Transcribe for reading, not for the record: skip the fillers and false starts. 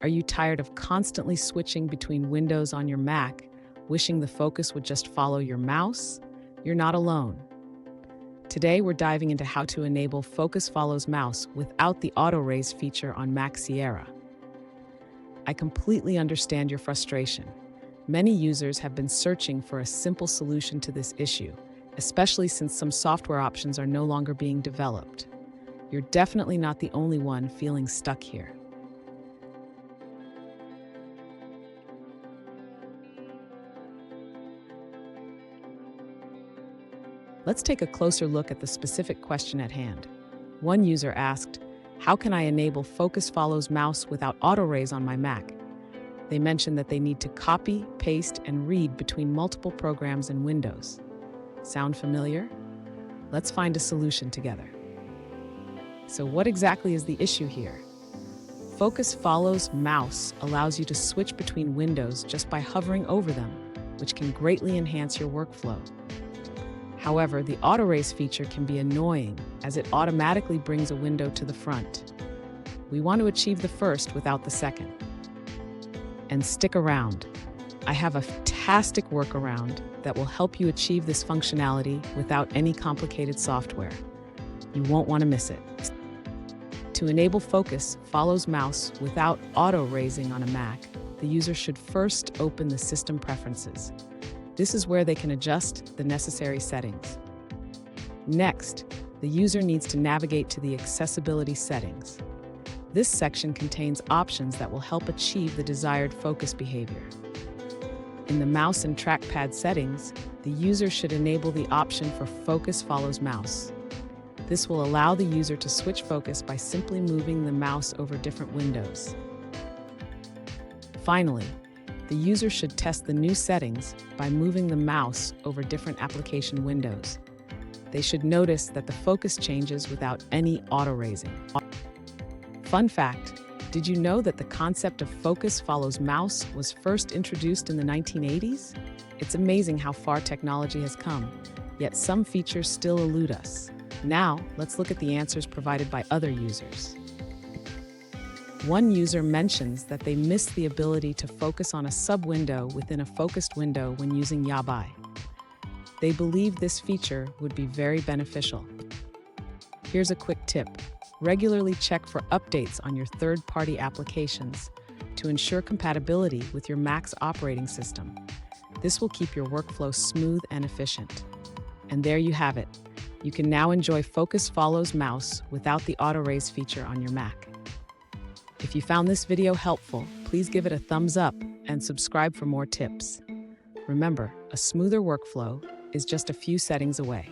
Are you tired of constantly switching between windows on your Mac, wishing the focus would just follow your mouse? You're not alone. Today, we're diving into how to enable Focus Follows Mouse without the Autoraise feature on Mac Sierra. I completely understand your frustration. Many users have been searching for a simple solution to this issue, especially since some software options are no longer being developed. You're definitely not the only one feeling stuck here. Let's take a closer look at the specific question at hand. One user asked, "How can I enable Focus Follows Mouse without Autoraise on my Mac?" They mentioned that they need to copy, paste, and read between multiple programs and windows. Sound familiar? Let's find a solution together. So what exactly is the issue here? Focus Follows Mouse allows you to switch between windows just by hovering over them, which can greatly enhance your workflow. However, the Autoraise feature can be annoying as it automatically brings a window to the front. We want to achieve the first without the second. And stick around. I have a fantastic workaround that will help you achieve this functionality without any complicated software. You won't want to miss it. To enable Focus Follows Mouse without auto-raising on a Mac, the user should first open the System Preferences. This is where they can adjust the necessary settings. Next, the user needs to navigate to the Accessibility settings. This section contains options that will help achieve the desired focus behavior. In the mouse and trackpad settings, the user should enable the option for Focus Follows Mouse. This will allow the user to switch focus by simply moving the mouse over different windows. Finally, the user should test the new settings by moving the mouse over different application windows. They should notice that the focus changes without any auto-raising. Fun fact, did you know that the concept of Focus Follows Mouse was first introduced in the 1980s? It's amazing how far technology has come, yet some features still elude us. Now, let's look at the answers provided by other users. One user mentions that they missed the ability to focus on a sub-window within a focused window when using Yabai. They believe this feature would be very beneficial. Here's a quick tip. Regularly check for updates on your third-party applications to ensure compatibility with your Mac's operating system. This will keep your workflow smooth and efficient. And there you have it. You can now enjoy Focus Follows Mouse without the Autoraise feature on your Mac. If you found this video helpful, please give it a thumbs up and subscribe for more tips. Remember, a smoother workflow is just a few settings away.